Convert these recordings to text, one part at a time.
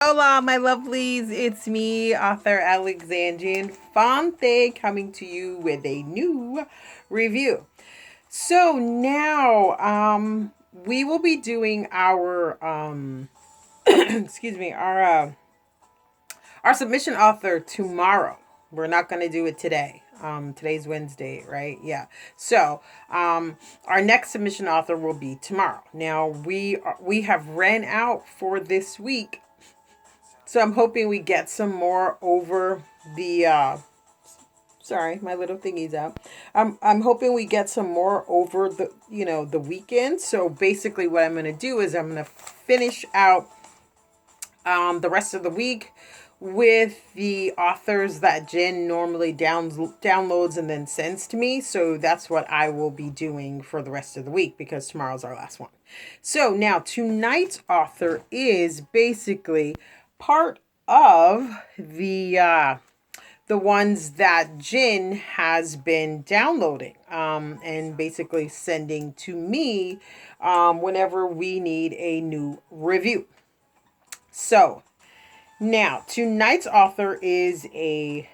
Hola, my lovelies. It's me, author Alexandrian Fonte, coming to you with a new review. So now, we will be doing our, excuse me, our submission author tomorrow. We're not going to do it today. Today's Wednesday, right? Yeah. So, our next submission author will be tomorrow. Now, we have ran out for this week, so I'm hoping we get some more over the sorry, my little thingy's out. I'm hoping we get some more over the weekend. So basically what I'm gonna do is I'm gonna finish out the rest of the week with the authors that Jen normally downloads and then sends to me. So that's what I will be doing for the rest of the week because tomorrow's our last one. So now tonight's author is basically part of the ones that Jen has been downloading and basically sending to me whenever we need a new review. So now tonight's author is a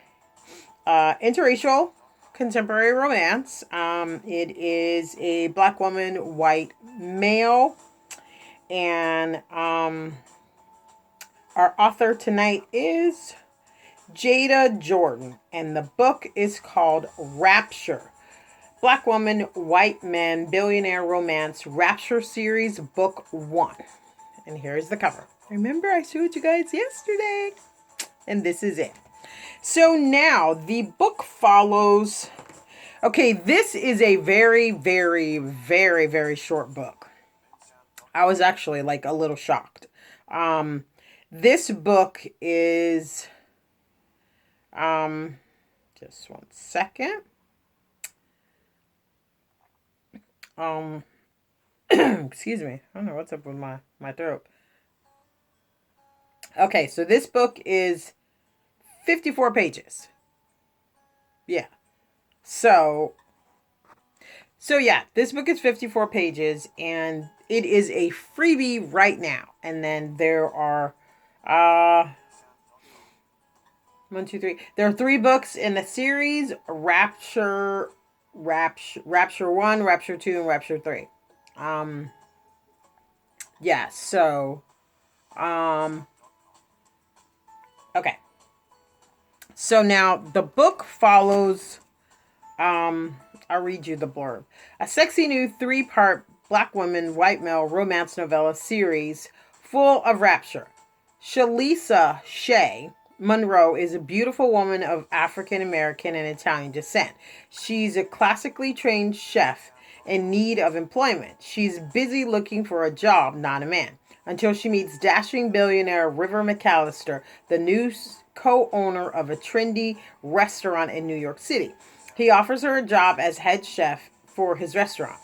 interracial contemporary romance. It is a black woman, white male, and our author tonight is Jada Jordan, and the book is called Rapture. Black Woman, White Man, Billionaire Romance, Rapture Series, Book 1. And here's the cover. Remember I showed you guys yesterday? And this is it. So now the book follows... Okay, this is a very, very, very, very short book. I was actually like a little shocked. This book is... just one second. Excuse me. I don't know what's up with my throat. Okay, so this book is 54 pages. Yeah. So yeah, this book is 54 pages and it is a freebie right now. And then there are one, two, three. There are 3 books in the series: Rapture 1, Rapture 2, and Rapture 3. Yeah, so okay. So now the book follows I'll read you the blurb. A sexy new 3-part black woman, white male romance novella series full of rapture. Shalisa Shea Monroe is a beautiful woman of African American and Italian descent. She's a classically trained chef in need of employment. She's busy looking for a job, not a man, until she meets dashing billionaire River McAllister, the new co-owner of a trendy restaurant in New York City. He offers her a job as head chef for his restaurant.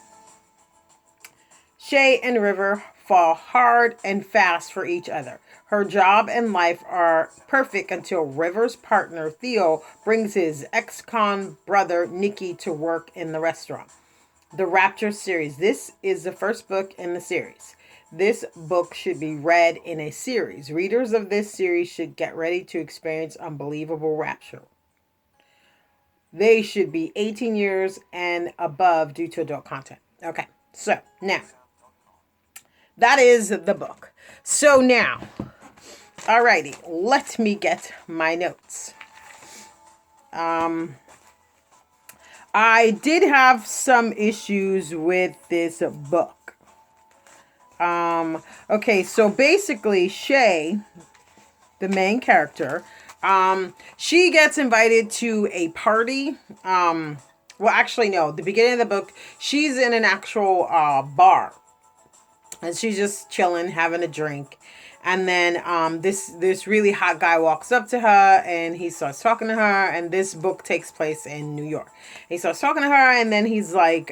Shay and River fall hard and fast for each other. Her job and life are perfect until River's partner Theo brings his ex-con brother Nicky to work in the restaurant. The Rapture series. This is the first book in the series. This book should be read in a series. Readers of this series should get ready to experience unbelievable rapture. They should be 18 years and above due to adult content. Okay, so now that is the book. So now, alrighty, let me get my notes. I did have some issues with this book. Okay, so basically, Shay, the main character, she gets invited to a party. Well, actually, no. The beginning of the book, she's in an actual bar, and she's just chilling, having a drink. And then this really hot guy walks up to her, and he starts talking to her. And this book takes place in New York. He starts talking to her, and then he's like,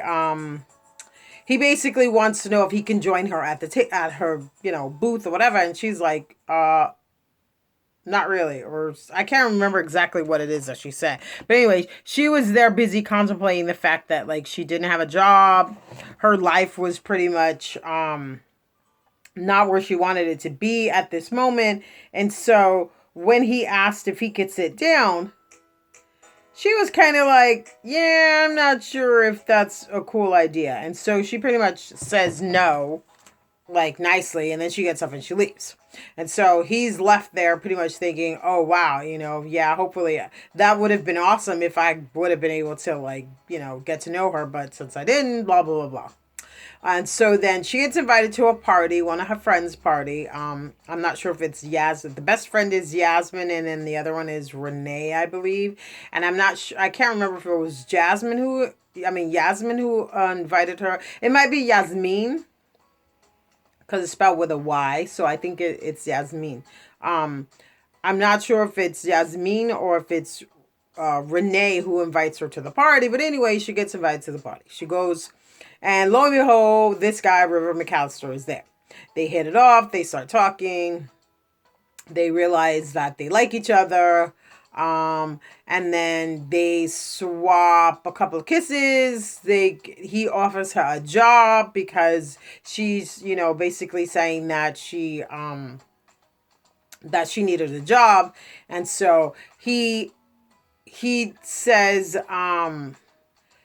he basically wants to know if he can join her at at her booth or whatever. And she's like, not really, or I can't remember exactly what it is that she said. But anyway, she was there busy contemplating the fact that like she didn't have a job. Her life was pretty much not where she wanted it to be at this moment. And so when he asked if he could sit down, she was kind of like, yeah, I'm not sure if that's a cool idea. And so she pretty much says no, like nicely, and then she gets up and she leaves. And so he's left there pretty much thinking, oh wow, yeah, hopefully that would have been awesome if I would have been able to, like, get to know her, but since I didn't, blah blah blah blah. And so then she gets invited to a party, one of her friends' party. I'm not sure if it's Yasmin. The best friend is Yasmin, and then the other one is Renee, I believe. And I'm not sure. I can't remember if it was Yasmin who invited her. It might be Yasmin because it's spelled with a Y. So I think it's Yasmin. I'm not sure if it's Yasmin or if it's Renee who invites her to the party. But anyway, she gets invited to the party. She goes. And lo and behold, this guy, River McAllister, is there. They hit it off. They start talking. They realize that they like each other. And then they swap a couple of kisses. He offers her a job because she's, basically saying that she needed a job. And so he says,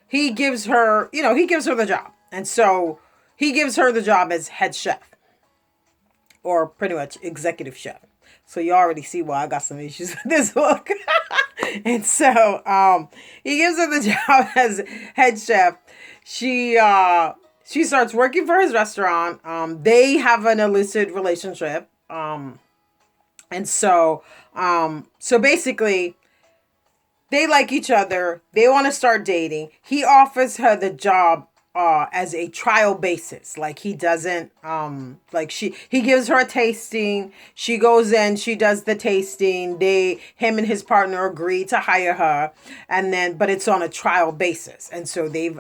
he gives her the job. And so he gives her the job as head chef, or pretty much executive chef. So you already see why I got some issues with this book. And so he gives her the job as head chef. She starts working for his restaurant. They have an illicit relationship. And so basically they like each other. They want to start dating. He offers her the job as a trial basis. Like he doesn't he gives her a tasting. She goes in, she does the tasting. Him and his partner agree to hire her, but it's on a trial basis. And so they've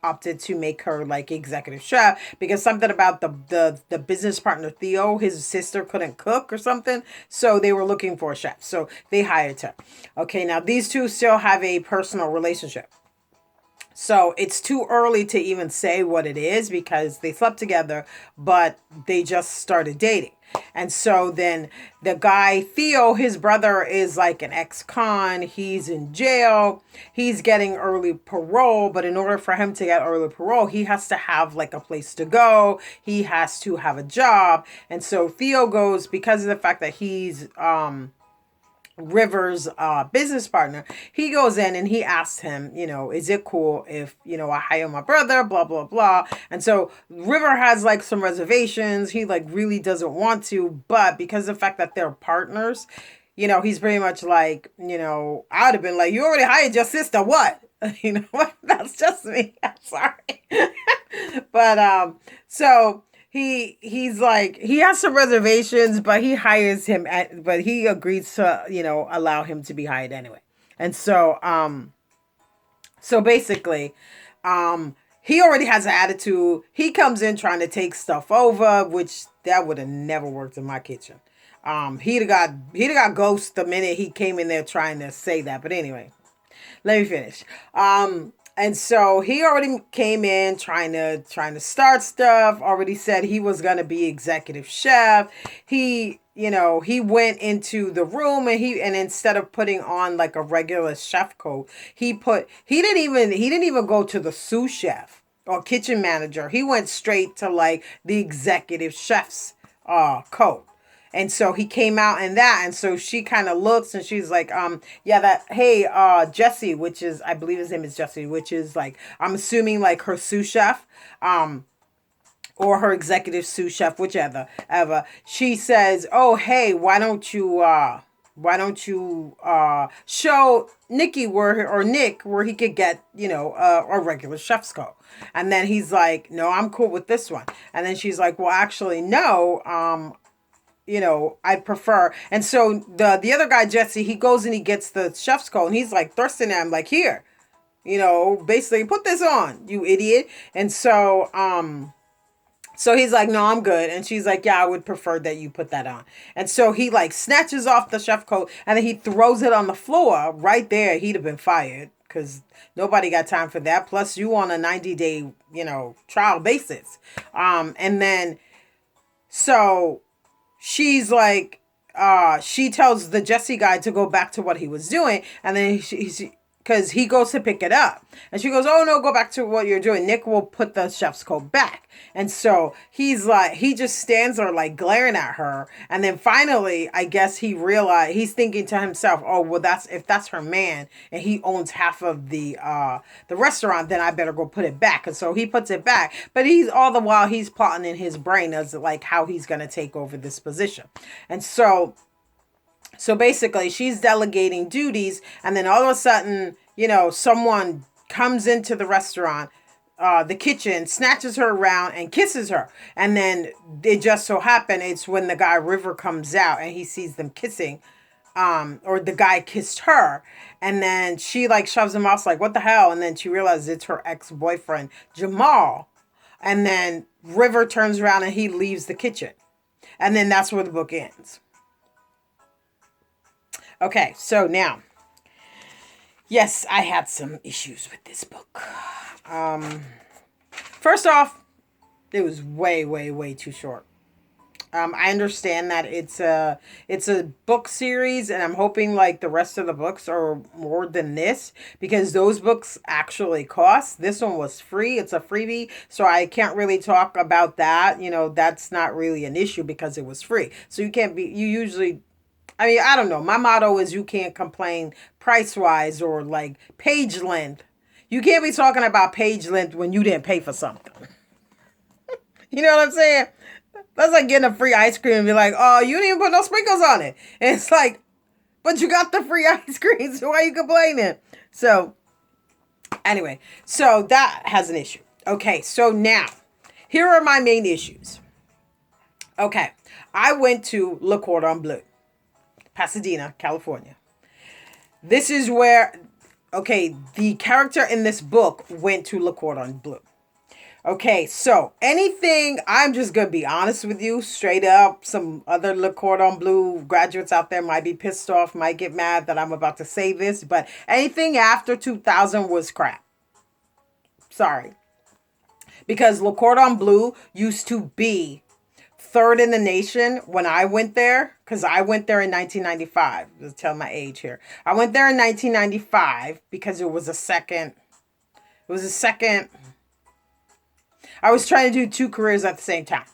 opted to make her like executive chef because something about the business partner Theo, his sister, couldn't cook or something, so they were looking for a chef, so they hired her. Okay, now these two still have a personal relationship, so it's too early to even say what it is because they slept together, but they just started dating. And so then the guy, Theo, his brother, is like an ex-con. He's in jail. He's getting early parole. But in order for him to get early parole, he has to have like a place to go. He has to have a job. And so Theo goes, because of the fact that he's River's business partner, he goes in and he asks him, is it cool if, I hire my brother, blah, blah, blah. And so River has like some reservations. He like really doesn't want to, but because of the fact that they're partners, he's pretty much like, I would have been like, you already hired your sister, what? What? That's just me. I'm sorry. But so he's like, he has some reservations, but he hires him but he agrees to, allow him to be hired anyway. And so basically, he already has an attitude. He comes in trying to take stuff over, which that would have never worked in my kitchen. He'd have got ghost the minute he came in there trying to say that. But anyway, let me finish. And so he already came in trying to start stuff, already said he was going to be executive chef. He went into the room and instead of putting on like a regular chef coat, he didn't even go to the sous chef or kitchen manager. He went straight to like the executive chef's coat. And so he came out in that. And so she kind of looks and she's like, Jesse, which is, I believe his name is Jesse, which is like, I'm assuming like her sous chef, or her executive sous chef, whichever, ever. She says, oh, hey, why don't you show Nick where he could get, a regular chef's coat. And then he's like, no, I'm cool with this one. And then she's like, well, actually, no, I prefer. And so the other guy, Jesse, he goes and he gets the chef's coat and he's like thirsting at him, like, here, basically put this on, you idiot. And so, he's like, no, I'm good. And she's like, yeah, I would prefer that you put that on. And so he like snatches off the chef coat and then he throws it on the floor right there. He'd have been fired because nobody got time for that. Plus you on a 90-day, trial basis. And then, So she's like, she tells the Jesse guy to go back to what he was doing, and then because he goes to pick it up, and she goes, "Oh no, go back to what you're doing. Nick will put the chef's coat back." And so he's like, he just stands there like glaring at her, and then finally, I guess he realized, he's thinking to himself, "Oh well, that's if that's her man, and he owns half of the restaurant, then I better go put it back." And so he puts it back, but he's all the while he's plotting in his brain as like how he's gonna take over this position, and so basically, she's delegating duties, and then all of a sudden, someone comes into the restaurant, the kitchen, snatches her around and kisses her. And then it just so happened it's when the guy River comes out and he sees them kissing, or the guy kissed her, and then she like shoves him off, like, what the hell? And then she realizes it's her ex-boyfriend, Jamal. And then River turns around and he leaves the kitchen. And then that's where the book ends. Okay, so now, yes, I had some issues with this book. First off, it was way, way, way too short. I understand that it's a book series, and I'm hoping like the rest of the books are more than this, because those books actually cost. This one was free. It's a freebie, so I can't really talk about that. That's not really an issue because it was free. So you usually, I mean, I don't know. My motto is you can't complain price-wise or like page length. You can't be talking about page length when you didn't pay for something. You know what I'm saying? That's like getting a free ice cream and be like, oh, you didn't even put no sprinkles on it. And it's like, but you got the free ice cream, so why are you complaining? So, anyway, so that has an issue. Okay, so now, here are my main issues. Okay, I went to Le Cordon Bleu, Pasadena, California. This is where, okay, the character in this book went to Le Cordon Bleu. Okay, so anything, I'm just going to be honest with you, straight up. Some other Le Cordon Bleu graduates out there might be pissed off, might get mad that I'm about to say this, but anything after 2000 was crap. Sorry. Because Le Cordon Bleu used to be third in the nation when I went there, because I went there in 1995. Let's tell my age here. I went there in 1995 because it was a second. I was trying to do two careers at the same time.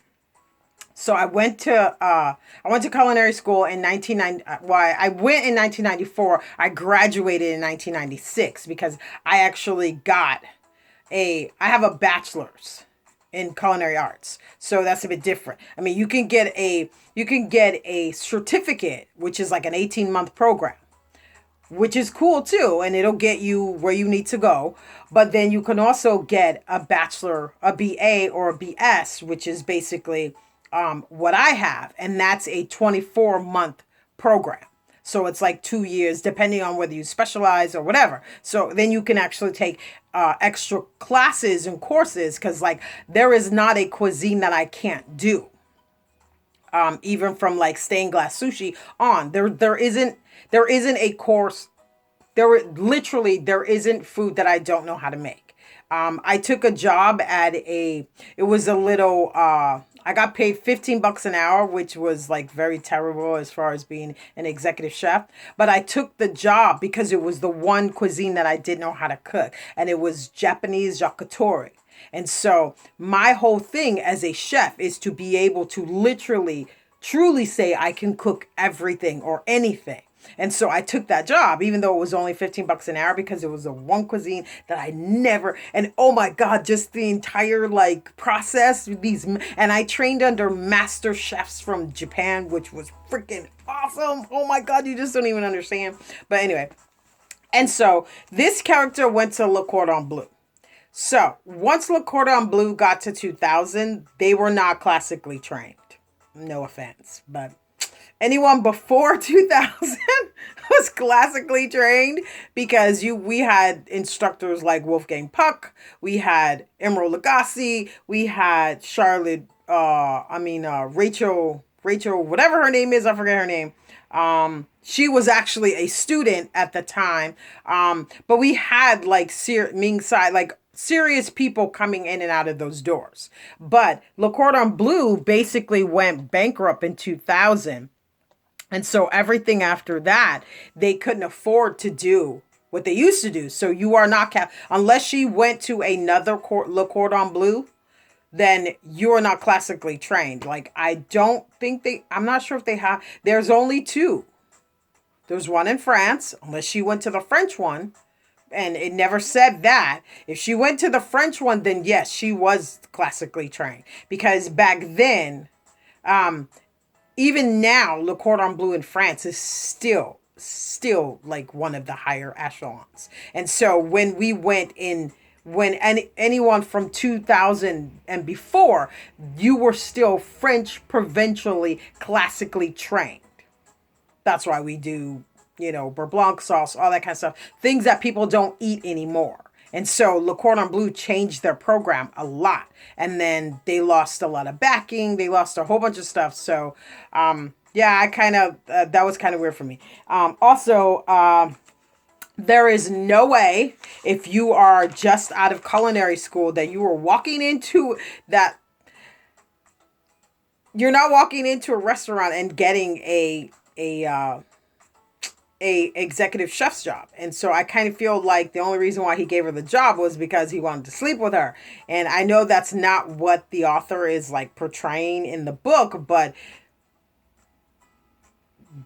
So I went to culinary school in 1990. I went in 1994. I graduated in 1996 because I actually I have a bachelor's in culinary arts. So that's a bit different. I mean, you can get a certificate, which is like an 18-month program, which is cool too, and it'll get you where you need to go. But then you can also get a bachelor, a BA, or a BS, which is basically what I have, and that's a 24-month program. So it's like 2 years, depending on whether you specialize or whatever. So then you can actually take extra classes and courses, because like there is not a cuisine that I can't do. Even from like stained glass sushi on, there isn't a course. There isn't food that I don't know how to make. I took a job at it was a little, I got paid $15 an hour, which was like very terrible as far as being an executive chef. But I took the job because it was the one cuisine that I didn't know how to cook. And it was Japanese yakitori. And so my whole thing as a chef is to be able to literally, truly say I can cook everything or anything. And so I took that job, even though it was only $15 an hour, because it was the one cuisine that I never, and oh my God, just the entire like process, and I trained under master chefs from Japan, which was freaking awesome. Oh my God, you just don't even understand. But anyway, and so this character went to Le Cordon Bleu. So once Le Cordon Bleu got to 2000, they were not classically trained. No offense, but anyone before 2000 was classically trained, because we had instructors like Wolfgang Puck, we had Emerald Lagasse, we had Charlotte, Rachel, whatever her name is, I forget her name. She was actually a student at the time. But we had like Ming Tsai, like serious people coming in and out of those doors. But Le Cordon Bleu basically went bankrupt in 2000. And so everything after that, they couldn't afford to do what they used to do. So you are not unless she went to another Le Cordon Bleu, then you're not classically trained. Like, I don't think I'm not sure if they have, there's only two. There's one in France, unless she went to the French one, and it never said that. If she went to the French one, then yes, she was classically trained. Because back then, even now, Le Cordon Bleu in France is still like one of the higher echelons. And so when we went in, when anyone from 2000 and before, you were still French provincially classically trained. That's why we do, beurre blanc sauce, all that kind of stuff. Things that people don't eat anymore. And so Le Cordon Bleu changed their program a lot. And then they lost a lot of backing. They lost a whole bunch of stuff. So, yeah, I kind of, that was kind of weird for me. Also, there is no way, if you are just out of culinary school, that you are walking into that. You're not walking into a restaurant and getting a executive chef's job. And so I kind of feel like the only reason why he gave her the job was because he wanted to sleep with her. And I know that's not what the author is like portraying in the book, but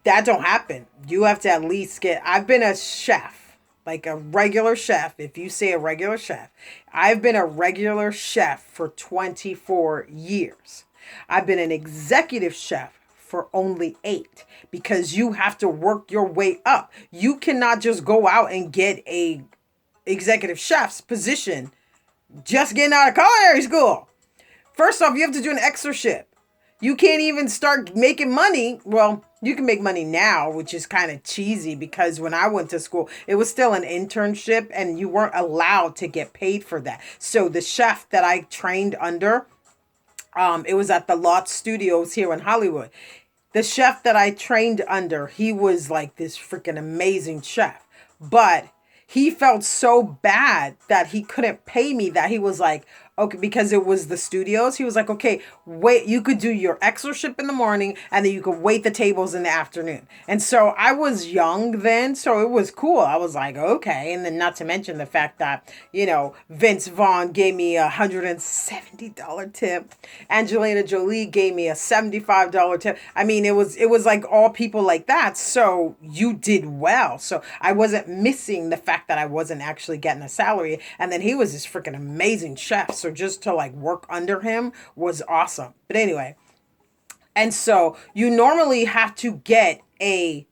that don't happen. You have to at least I've been a chef, like a regular chef. If you say a regular chef, I've been a regular chef for 24 years. I've been an executive chef for only 8, because you have to work your way up. You cannot just go out and get a executive chef's position just getting out of culinary school. First off, you have to do an externship. You can't even start making money. Well, you can make money now, which is kind of cheesy, because when I went to school, it was still an internship and you weren't allowed to get paid for that. So the chef that I trained under, it was at the Lot Studios here in Hollywood. The chef that I trained under, he was like this freaking amazing chef. But he felt so bad that he couldn't pay me, that he was like, okay, because it was the studios. He was like, okay, wait, you could do your externship in the morning and then you could wait the tables in the afternoon. And so I was young then, so it was cool. I was like, okay. And then not to mention the fact that, Vince Vaughn gave me $170 tip. Angelina Jolie gave me a $75 tip. I mean, it was like all people like that. So you did well. So I wasn't missing the fact that I wasn't actually getting a salary. And then he was this freaking amazing chef. So just to like work under him was awesome. But anyway, and so you normally have to get a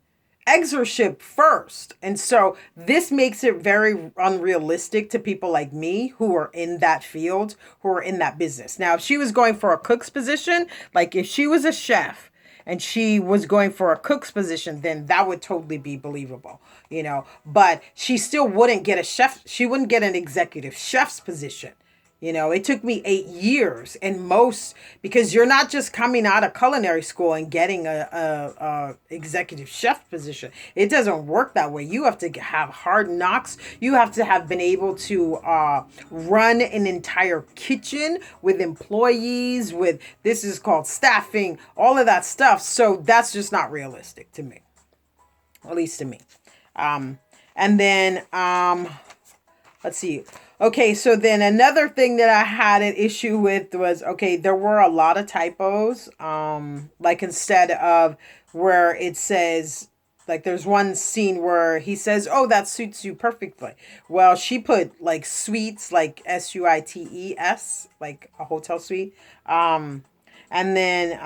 exorship first. And so this makes it very unrealistic to people like me who are in that field, who are in that business. Now, if she was going for a cook's position, like if she was a chef and she was going for a cook's position, then that would totally be believable, but she still wouldn't get a chef. She wouldn't get an executive chef's position. It took me 8 years, and because you're not just coming out of culinary school and getting a executive chef position. It doesn't work that way. You have to have hard knocks. You have to have been able to run an entire kitchen with employees, this is called staffing, all of that stuff. So that's just not realistic to me, at least to me. And then, let's see. Okay, so then another thing that I had an issue with was, okay, there were a lot of typos. Like instead of where it says, like there's one scene where he says, oh, that suits you perfectly. Well, she put like suites, like SUITES, like a hotel suite. And then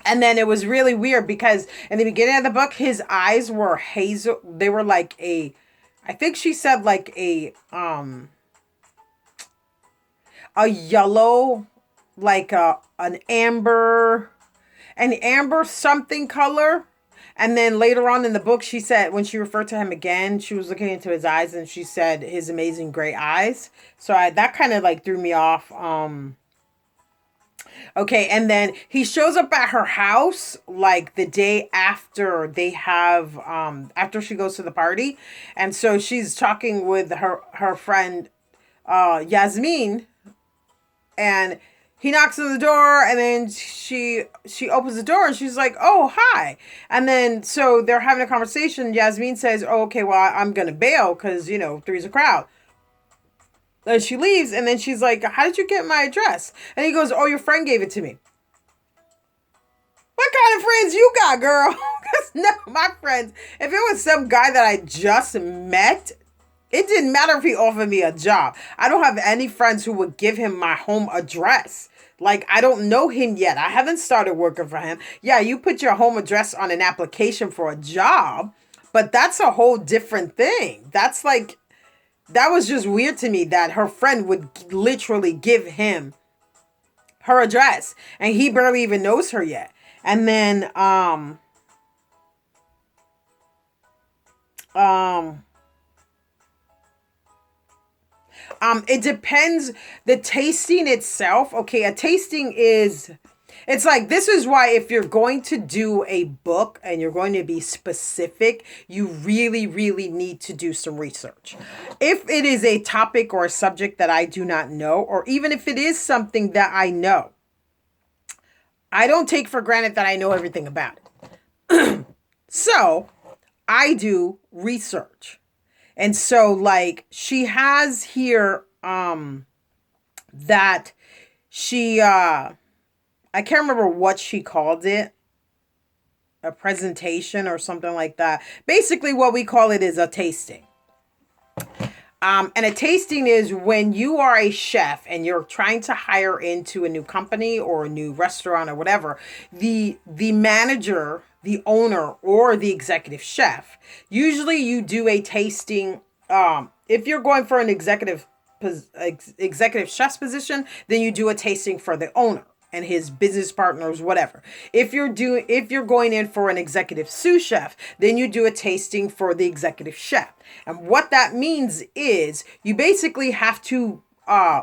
it was really weird because in the beginning of the book, his eyes were hazel. They were like I think she said like a yellow, like an amber something color. And then later on in the book, she said, when she referred to him again, she was looking into his eyes and she said his amazing gray eyes. So that kind of like threw me off. Okay, and then he shows up at her house like the day after they have after she goes to the party. And so she's talking with her friend Yasmin, and he knocks on the door, and then she opens the door and she's like, "Oh, hi." And then so they're having a conversation. Yasmin says, "Oh, okay, well, I'm going to bail cuz three's a crowd." And she leaves, and then she's like, "How did you get my address?" And he goes, "Oh, your friend gave it to me." What kind of friends you got, girl? Because none of my friends, if it was some guy that I just met, it didn't matter if he offered me a job. I don't have any friends who would give him my home address. Like, I don't know him yet. I haven't started working for him. Yeah, you put your home address on an application for a job, but that's a whole different thing. That's like, that was just weird to me that her friend would literally give him her address and he barely even knows her yet. And then um it depends. The tasting itself, okay, a tasting is, it's like, this is why if you're going to do a book and you're going to be specific, you really, really need to do some research. If it is a topic or a subject that I do not know, or even if it is something that I know, I don't take for granted that I know everything about it. So I do research. And so like she has here that she I can't remember what she called it, a presentation or something like that. Basically what we call it is a tasting. And a tasting is when you are a chef and you're trying to hire into a new company or a new restaurant or whatever, the manager, the owner, or the executive chef, usually you do a tasting. If you're going for an executive chef's position, then you do a tasting for the owner and his business partners, whatever. If you're going in for an executive sous chef, then you do a tasting for the executive chef. And what that means is you basically have to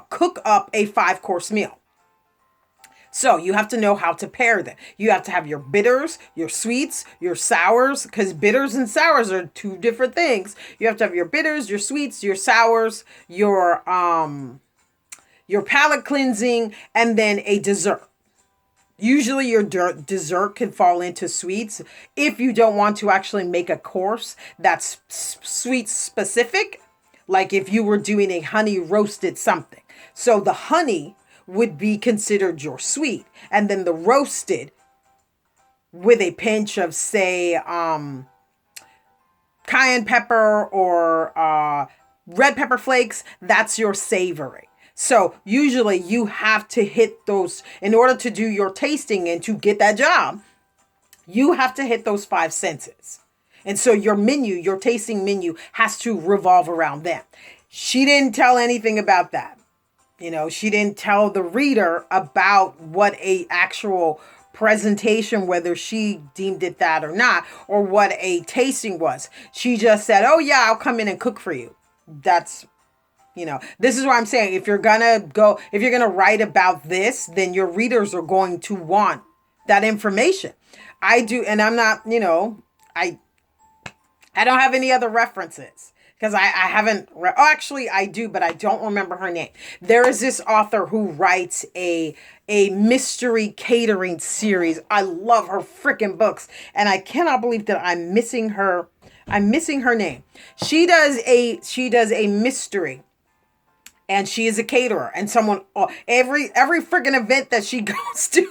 cook up a 5-course meal. So you have to know how to pair them. You have to have your bitters, your sweets, your sours, because bitters and sours are two different things. You have to have your bitters, your sweets, your sours, your palate cleansing, and then a dessert. Usually your dessert can fall into sweets if you don't want to actually make a course that's sweet specific, like if you were doing a honey roasted something. So the honey would be considered your sweet, and then the roasted with a pinch of, say, cayenne pepper or red pepper flakes, that's your savory. So usually you have to hit those in order to do your tasting and to get that job. You have to hit those 5 senses. And so your menu, your tasting menu, has to revolve around them. She didn't tell anything about that. She didn't tell the reader about what a actual presentation, whether she deemed it that or not, or what a tasting was. She just said, "Oh yeah, I'll come in and cook for you." That's, this is what I'm saying. If you're gonna write about this, then your readers are going to want that information. I do, and I'm not, I don't have any other references. Because I haven't read, oh, actually I do, but I don't remember her name. There is this author who writes a mystery catering series. I love her freaking books. And I cannot believe that I'm missing her name. She does a mystery. And she is a caterer. And someone, every freaking event that she goes to,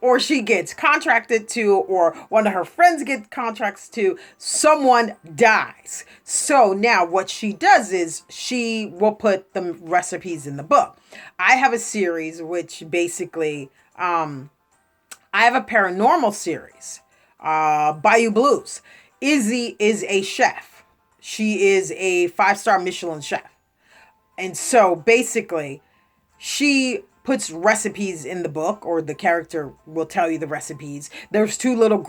or she gets contracted to, or one of her friends gets contracts to, someone dies. So now what she does is she will put the recipes in the book. I have a series which basically, I have a paranormal series, Bayou Blues. Izzy is a chef. She is a 5-star Michelin chef. And so basically she puts recipes in the book, or the character will tell you the recipes. There's two little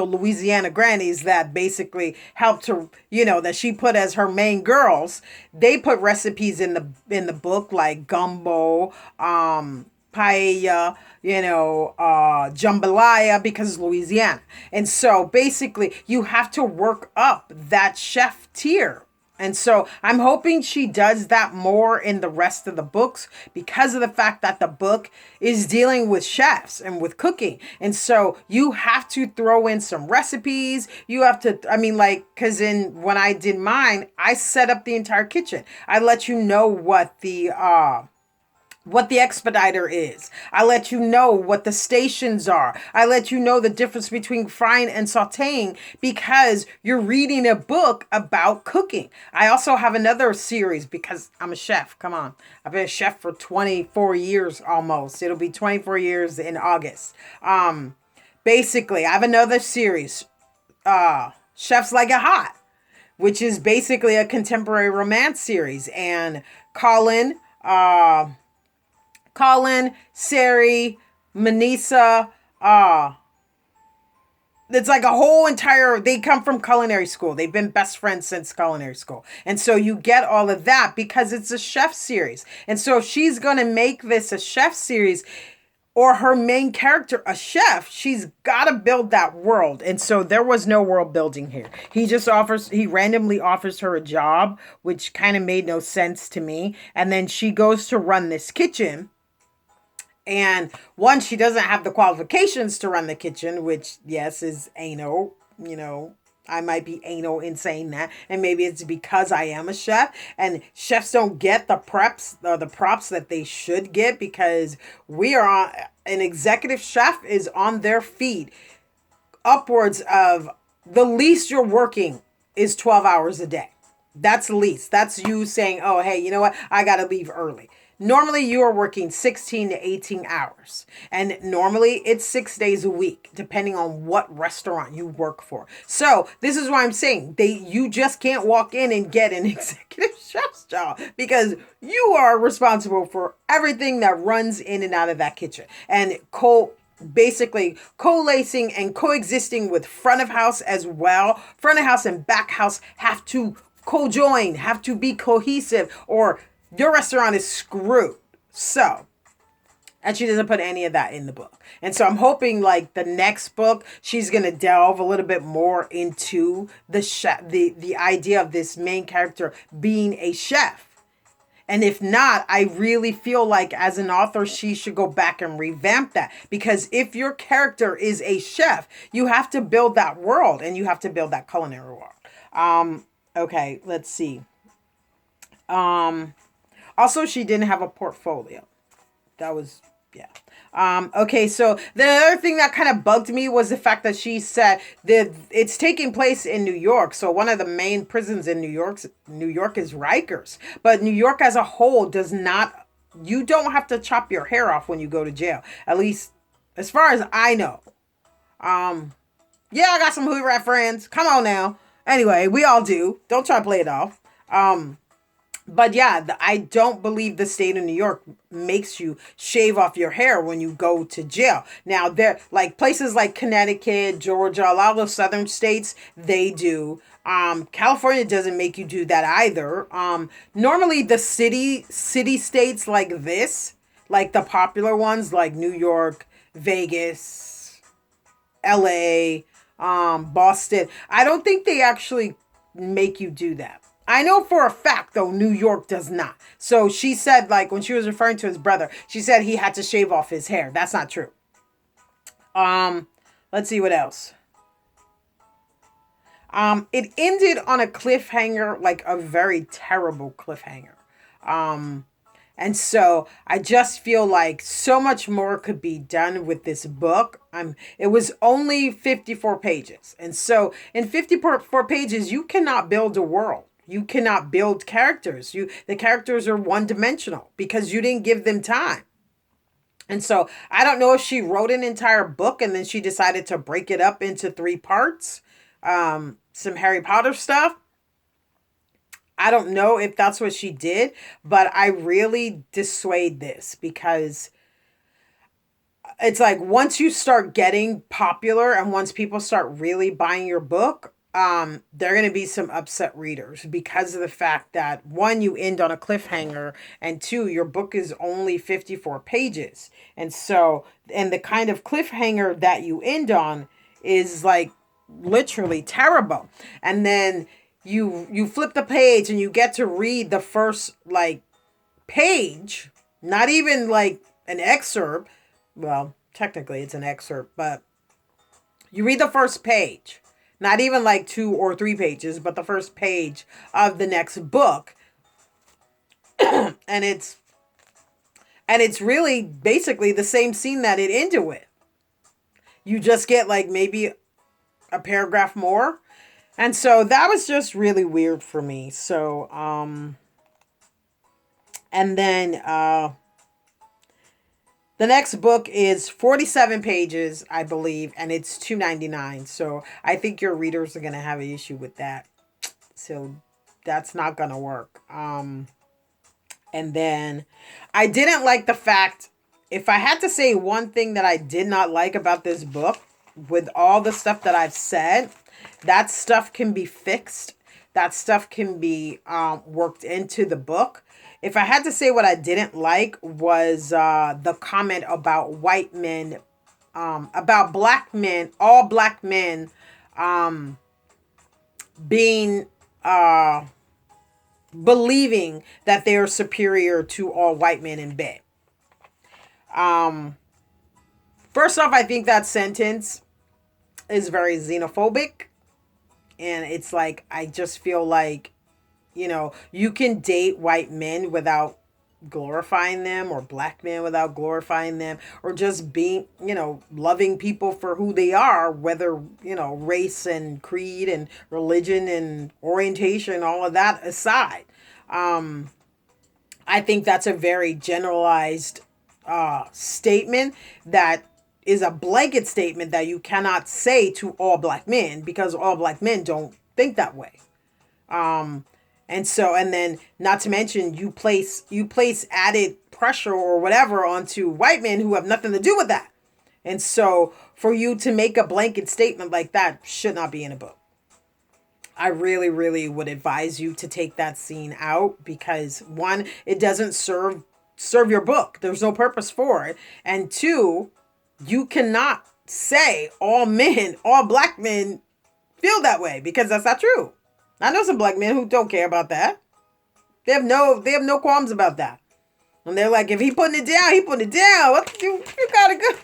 Louisiana grannies that basically help to, that she put as her main girls. They put recipes in the book, like gumbo, paella, jambalaya because it's Louisiana. And so basically, you have to work up that chef tier. And so I'm hoping she does that more in the rest of the books because of the fact that the book is dealing with chefs and with cooking. And so you have to throw in some recipes. You have to, I mean, like, because when I did mine, I set up the entire kitchen. I let you know what the expediter is. I let you know what the stations are. I let you know the difference between frying and sauteing because you're reading a book about cooking. I also have another series because I'm a chef. Come on. I've been a chef for 24 years almost. It'll be 24 years in August. Basically, I have another series, Chefs Like It Hot, which is basically a contemporary romance series. And Colin, Sari, Manisa, it's like a whole entire, they come from culinary school. They've been best friends since culinary school. And so you get all of that because it's a chef series. And so if she's going to make this a chef series or her main character a chef, she's got to build that world. And so there was no world building here. He randomly offers her a job, which kind of made no sense to me. And then she goes to run this kitchen. And one, she doesn't have the qualifications to run the kitchen, which, yes, is anal. I might be anal in saying that. And maybe it's because I am a chef. And chefs don't get the props that they should get because an executive chef is on their feet upwards of the least you're working is 12 hours a day. That's the least. That's you saying, oh, hey, you know what? I got to leave early. Normally, you are working 16 to 18 hours. And normally, it's 6 days a week, depending on what restaurant you work for. So, this is why I'm saying you just can't walk in and get an executive chef's job because you are responsible for everything that runs in and out of that kitchen. And basically coalescing and coexisting with front of house as well. Front of house and back house have to co-join, have to be cohesive, or your restaurant is screwed. So, and she doesn't put any of that in the book. And so I'm hoping like the next book, she's going to delve a little bit more into the idea of this main character being a chef. And if not, I really feel like as an author, she should go back and revamp that. Because if your character is a chef, you have to build that world and you have to build that culinary world. Okay, let's see. Also, she didn't have a portfolio. That was, yeah. Okay, so the other thing that kind of bugged me was the fact that she said that it's taking place in New York. So one of the main prisons in New York is Rikers. But New York as a whole does not, you don't have to chop your hair off when you go to jail. At least as far as I know. Yeah, I got some hood rat friends. Come on now. Anyway, we all do. Don't try to play it off. But yeah, I don't believe the state of New York makes you shave off your hair when you go to jail. Now, there, like places like Connecticut, Georgia, a lot of those southern states, they do. California doesn't make you do that either. Normally the city states like this, like the popular ones like New York, Vegas, LA, Boston, I don't think they actually make you do that. I know for a fact, though, New York does not. So she said, like, when she was referring to his brother, she said he had to shave off his hair. That's not true. Let's see what else. It ended on a cliffhanger, like a very terrible cliffhanger. And so I just feel like so much more could be done with this book. It was only 54 pages. And so in 54 pages, you cannot build a world. You cannot build characters. The characters are one-dimensional because you didn't give them time. And so I don't know if she wrote an entire book and then she decided to break it up into 3 parts. Some Harry Potter stuff. I don't know if that's what she did, but I really dissuade this because it's like once you start getting popular and once people start really buying your book, there are going to be some upset readers because of the fact that one, you end on a cliffhanger, and two, your book is only 54 pages. And so, and the kind of cliffhanger that you end on is like literally terrible. And then you flip the page and you get to read the first like page, not even like an excerpt. Well, technically it's an excerpt, but you read the first page, not even like 2 or 3 pages, but the first page of the next book. and it's and it's really basically the same scene that it ended with. You just get like maybe a paragraph more. And so that was just really weird for me. So and then the next book is 47 pages, I believe, and it's $2.99. So I think your readers are going to have an issue with that. So that's not going to work. And then I didn't like the fact, if I had to say one thing that I did not like about this book, with all the stuff that I've said, that stuff can be fixed. That stuff can be worked into the book. If I had to say what I didn't like was the comment about white men, about black men, all black men being, believing that they are superior to all white men in bed. First off, I think that sentence is very xenophobic. And it's like, I just feel like, you can date white men without glorifying them, or black men without glorifying them, or just being, loving people for who they are, whether, race and creed and religion and orientation, all of that aside. I think that's a very generalized statement that is a blanket statement that you cannot say to all black men, because all black men don't think that way. And so, and then not to mention you place added pressure or whatever onto white men who have nothing to do with that. And so for you to make a blanket statement like that should not be in a book. I really, really would advise you to take that scene out, because one, it doesn't serve your book. There's no purpose for it. And two, you cannot say all men, all black men feel that way, because that's not true. I know some black men who don't care about that. They have no qualms about that. And they're like, if he putting it down, he putting it down. What you gotta go.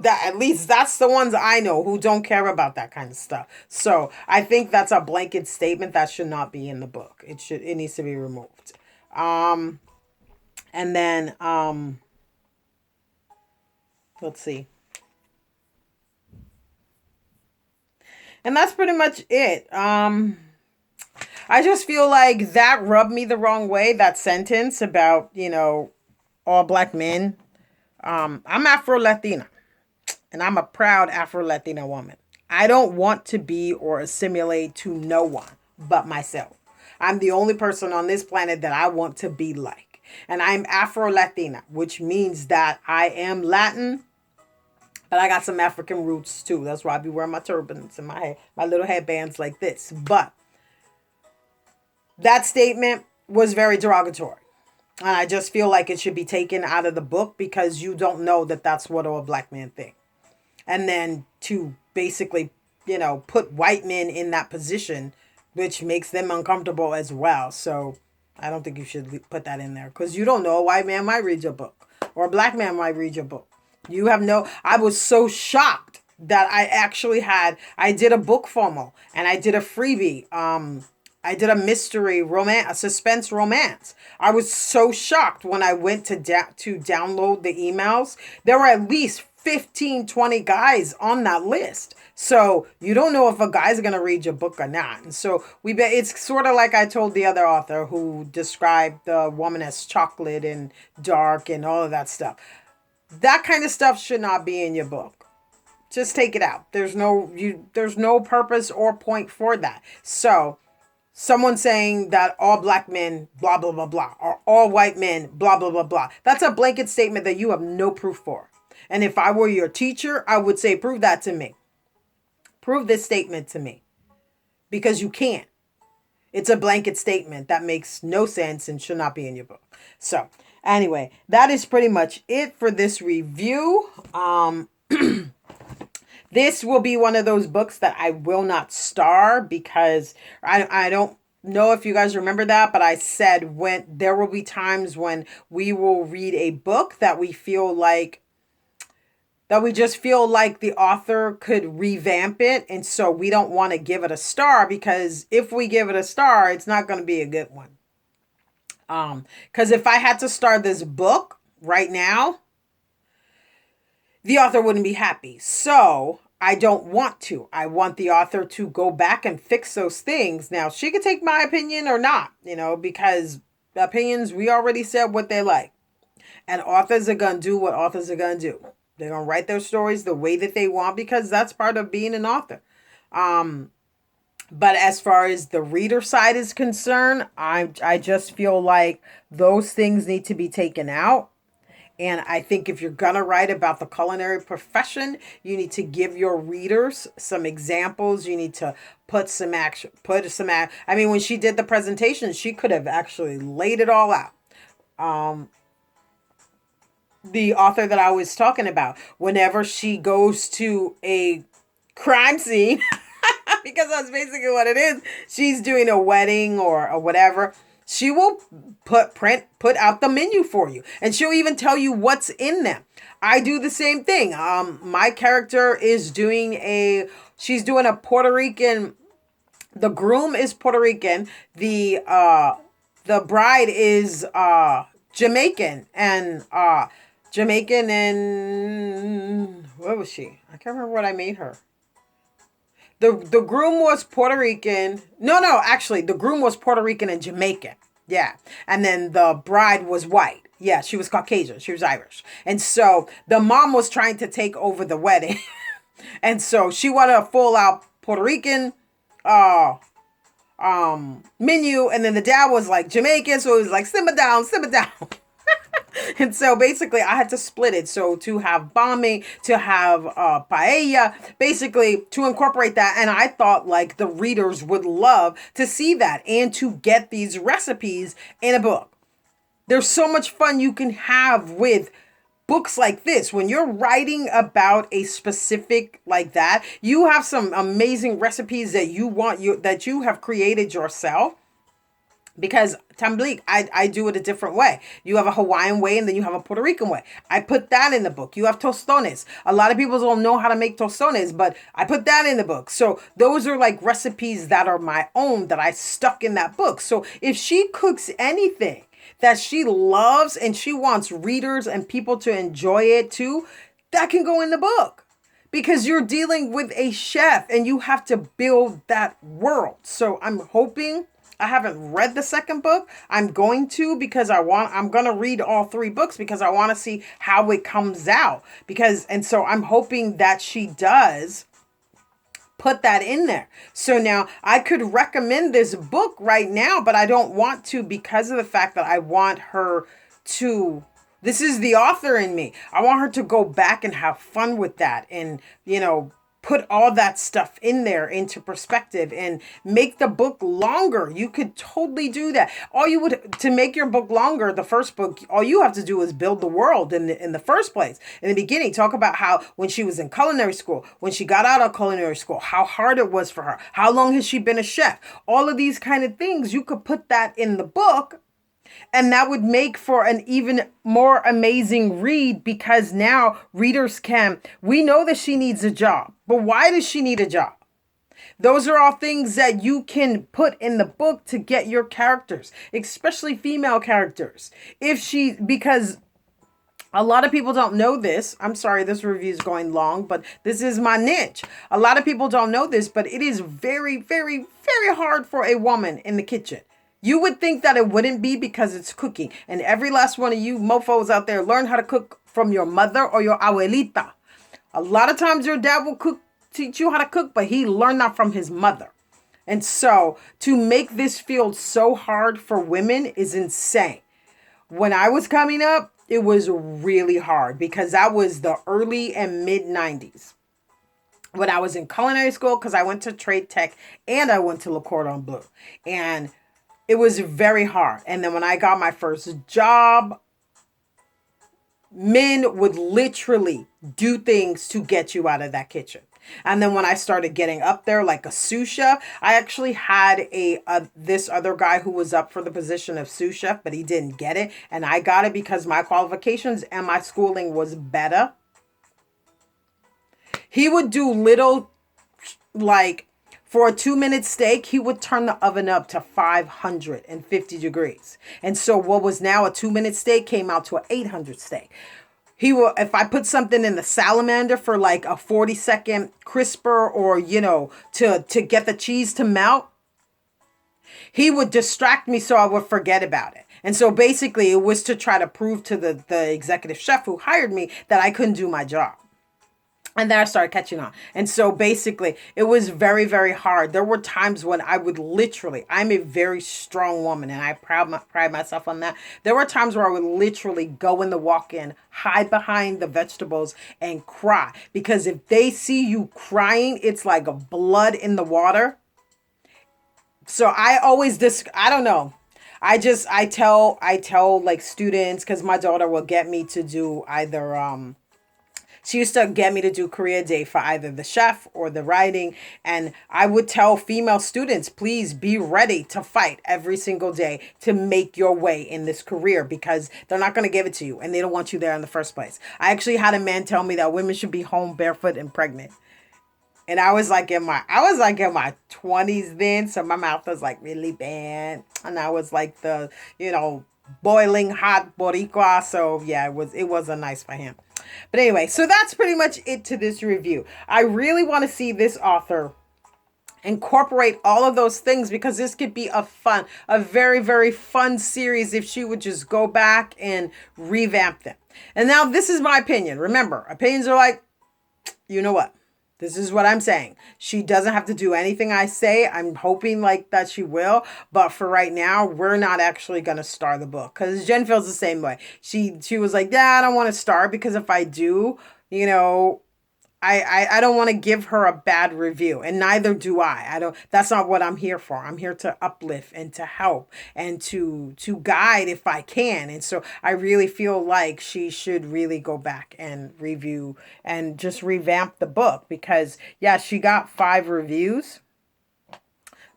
That at least that's the ones I know who don't care about that kind of stuff. So I think that's a blanket statement that should not be in the book. It needs to be removed. And then let's see. And that's pretty much it. I just feel like that rubbed me the wrong way, that sentence about, all black men. I'm Afro-Latina, and I'm a proud Afro-Latina woman. I don't want to be or assimilate to no one but myself. I'm the only person on this planet that I want to be like. And I'm Afro-Latina, which means that I am Latin, but I got some African roots too. That's why I be wearing my turbans and my little headbands like this. But that statement was very derogatory. And I just feel like it should be taken out of the book, because you don't know that that's what all black men think. And then to basically, put white men in that position, which makes them uncomfortable as well. So I don't think you should put that in there, because you don't know, a white man might read your book, or a black man might read your book. I was so shocked that I did a book FOMO, and I did a freebie. I did a mystery romance, a suspense romance. I was so shocked when I went to download the emails. There were at least 15, 20 guys on that list. So you don't know if a guy's going to read your book or not. And so it's sort of like I told the other author who described the woman as chocolate and dark and all of that stuff. That kind of stuff should not be in your book. Just take it out. There's no purpose or point for that. So someone saying that all black men, blah, blah, blah, blah, or all white men, blah, blah, blah, blah. That's a blanket statement that you have no proof for. And if I were your teacher, I would say, prove that to me. Prove this statement to me. because you can't. It's a blanket statement that makes no sense and should not be in your book. So anyway, that is pretty much it for this review. This will be one of those books that I will not star because I don't know if you guys remember that, but I said when there will be times when we will read a book that we feel like that we just feel like the author could revamp it, and so we don't want to give it a star, because if we give it a star, it's not going to be a good one. Because if I had to star this book right now, the author wouldn't be happy. So I don't want to. I want the author to go back and fix those things. Now, she could take my opinion or not, because opinions, we already said what they like. And authors are going to do what authors are going to do. They're going to write their stories the way that they want, because that's part of being an author. But as far as the reader side is concerned, I just feel like those things need to be taken out. And I think if you're going to write about the culinary profession, you need to give your readers some examples. You need to put some action, I mean, when she did the presentation, she could have actually laid it all out. The author that I was talking about, whenever she goes to a crime scene, because that's basically what it is, she's doing a wedding or whatever, she will put out the menu for you, and she'll even tell you what's in them. I do the same thing. My character is she's doing a Puerto Rican, the groom is Puerto Rican, the bride is Jamaican, and what was she? I can't remember what I made her. The groom was Puerto Rican. No, actually, the groom was Puerto Rican and Jamaican. Yeah. And then the bride was white. Yeah, she was Caucasian. She was Irish. And so the mom was trying to take over the wedding. And so she wanted a full out Puerto Rican menu. And then the dad was like Jamaican. So it was like, simmer down, simmer down. And so basically I had to split it. So to have bombing, to have paella, basically to incorporate that. And I thought like the readers would love to see that and to get these recipes in a book. There's so much fun you can have with books like this. When you're writing about a specific like that, you have some amazing recipes that that you have created yourself. Because tamblik, I do it a different way. You have a Hawaiian way and then you have a Puerto Rican way. I put that in the book. You have tostones. A lot of people don't know how to make tostones, but I put that in the book. So those are like recipes that are my own that I stuck in that book. So if she cooks anything that she loves and she wants readers and people to enjoy it too, that can go in the book. Because you're dealing with a chef and you have to build that world. So I'm hoping, I haven't read the second book. I'm going to, because I'm going to read all 3 books because I want to see how it comes out. And so I'm hoping that she does put that in there. So now I could recommend this book right now, but I don't want to, because of the fact that I want her to, this is the author in me. I want her to go back and have fun with that and, put all that stuff in there into perspective and make the book longer. You could totally do that. To make your book longer, the first book, all you have to do is build the world in the first place. In the beginning, talk about how when she was in culinary school, when she got out of culinary school, how hard it was for her. How long has she been a chef? All of these kind of things, you could put that in the book. And that would make for an even more amazing read, because now readers we know that she needs a job, but why does she need a job? Those are all things that you can put in the book to get your characters, especially female characters. Because a lot of people don't know this. I'm sorry, this review is going long, but this is my niche. A lot of people don't know this, but it is very, very, very hard for a woman in the kitchen. You would think that it wouldn't be, because it's cooking. And every last one of you mofos out there, learn how to cook from your mother or your abuelita. A lot of times your dad will teach you how to cook, but he learned that from his mother. And so to make this field so hard for women is insane. When I was coming up, it was really hard, because that was the early and mid 90s. when I was in culinary school, because I went to trade tech and I went to Le Cordon Bleu. And it was very hard. And then when I got my first job, men would literally do things to get you out of that kitchen. And then when I started getting up there, like a sous chef, I actually had this other guy who was up for the position of sous chef, but he didn't get it. And I got it because my qualifications and my schooling was better. He would do little, like, for a 2-minute steak, he would turn the oven up to 550 degrees. And so what was now a 2-minute steak came out to an 800 steak. He will, if I put something in the salamander for like a 40-second crisper, or, to get the cheese to melt, he would distract me so I would forget about it. And so basically it was to try to prove to the executive chef who hired me that I couldn't do my job. And then I started catching on. And so basically, it was very, very hard. There were times when I would literally, I'm a very strong woman, and I pride myself on that. There were times where I would literally go in the walk-in, hide behind the vegetables, and cry. Because if they see you crying, it's like a blood in the water. So I always, I don't know. I tell like students, because my daughter will get me to do either, she used to get me to do career day for either the chef or the writing. And I would tell female students, please be ready to fight every single day to make your way in this career, because they're not going to give it to you and they don't want you there in the first place. I actually had a man tell me that women should be home barefoot and pregnant. And I was like in my 20s then. So my mouth was like really bad. And I was like the, boiling hot Boricua. So yeah, it wasn't nice for him. But anyway, so that's pretty much it to this review. I really want to see this author incorporate all of those things, because this could be a very, very fun series if she would just go back and revamp them. And now this is my opinion. Remember, opinions are like, you know what? This is what I'm saying. She doesn't have to do anything I say. I'm hoping like that she will. But for right now, we're not actually going to star the book. Because Jen feels the same way. She was like, yeah, I don't want to star, because if I do, I don't want to give her a bad review, and neither do I. That's not what I'm here for. I'm here to uplift and to help and to guide if I can. And so I really feel like she should really go back and review and just revamp the book, because yeah, she got 5 reviews,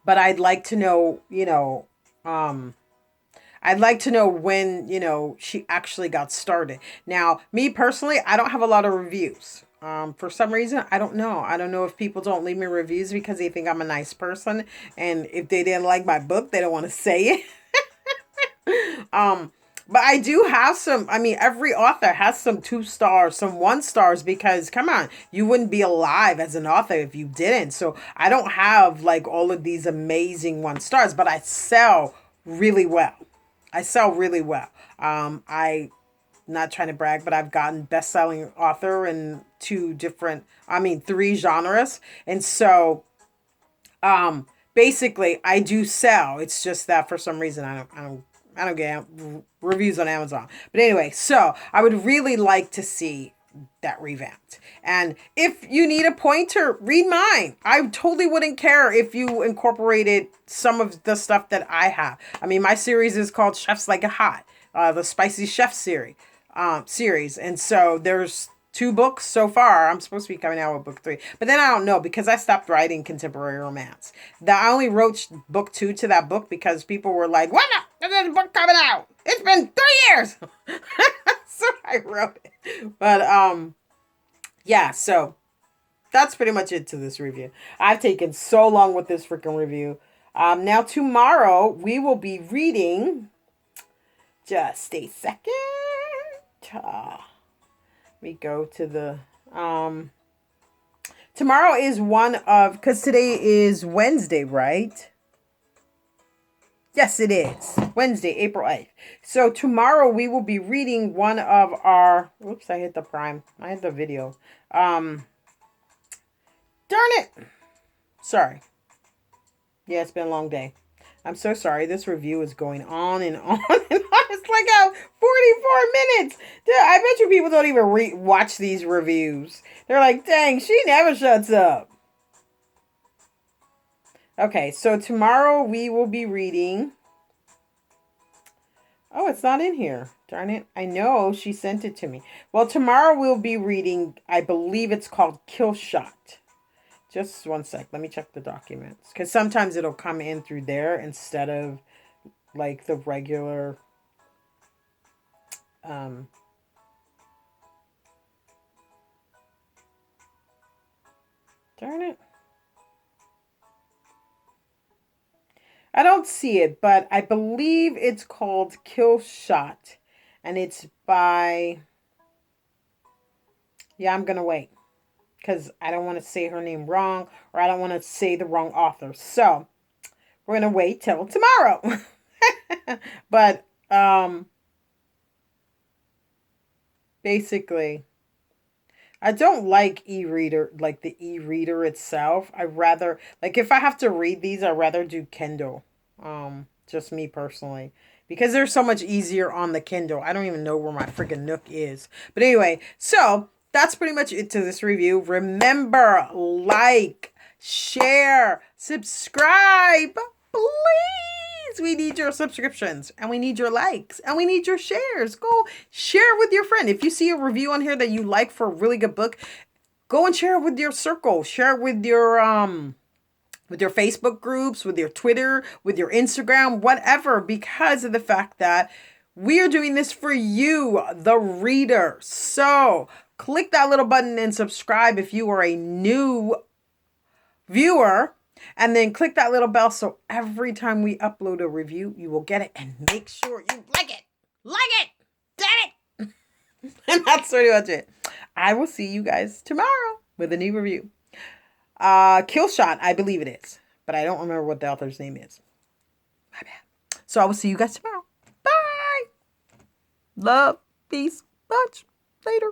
but I'd like to know, I'd like to know when, she actually got started. Now, me personally, I don't have a lot of reviews. For some reason, I don't know. I don't know if people don't leave me reviews because they think I'm a nice person. And if they didn't like my book, they don't want to say it. But I do have some, every author has some 2 stars, some 1 stars, because come on, you wouldn't be alive as an author if you didn't. So I don't have like all of these amazing 1 stars, but I sell really well. Not trying to brag, but I've gotten best-selling author in 3 genres. And so, basically I do sell. It's just that for some reason, I don't get reviews on Amazon. But anyway, so I would really like to see that revamped. And if you need a pointer, read mine. I totally wouldn't care if you incorporated some of the stuff that I have. My series is called Chefs Like It Hot, the Spicy Chef series. And so there's 2 books so far. I'm supposed to be coming out with book 3, but then I don't know, because I stopped writing contemporary romance. I only wrote book 2 to that book because people were like, "What? There's a book coming out. It's been 3 years." So I wrote it. But yeah. So that's pretty much it to this review. I've taken so long with this freaking review. Now tomorrow we will be reading. Just a second. Let me go to the tomorrow is because today is Wednesday, right? Yes, it is Wednesday, April 8th. So tomorrow we will be reading one of our, oops, I hit the video. Darn it. Sorry. Yeah, it's been a long day. I'm so sorry. This review is going on and on and on. It's like 44 minutes. Dude, I bet you people don't even watch these reviews. They're like, dang, she never shuts up. Okay, so tomorrow we will be reading. Oh, it's not in here. Darn it. I know she sent it to me. Well, tomorrow we'll be reading, I believe it's called Kill Shot. Just one sec. Let me check the documents. Because sometimes it'll come in through there instead of like the regular. Darn it. I don't see it, but I believe it's called Kill Shot. And it's by... Yeah, I'm going to wait. Because I don't want to say her name wrong. Or I don't want to say the wrong author. So, we're going to wait till tomorrow. But, basically, I don't like e-reader, like the e-reader itself. I rather, like if I have to read these, I'd rather do Kindle. Just me personally. Because they're so much easier on the Kindle. I don't even know where my freaking Nook is. But anyway, so that's pretty much it to this review. Remember, like, share, subscribe, please. We need your subscriptions and we need your likes and we need your shares. Go share with your friend. If you see a review on here that you like for a really good book, go and share it with your circle. Share it with your Facebook groups, with your Twitter, with your Instagram, whatever, because of the fact that we are doing this for you, the reader. So click that little button and subscribe if you are a new viewer. And then click that little bell so every time we upload a review, you will get it. And make sure you like it. Like it. Damn it. And that's pretty much it. I will see you guys tomorrow with a new review. Kill Shot, I believe it is. But I don't remember what the author's name is. My bad. So I will see you guys tomorrow. Bye. Love, peace, much. Later.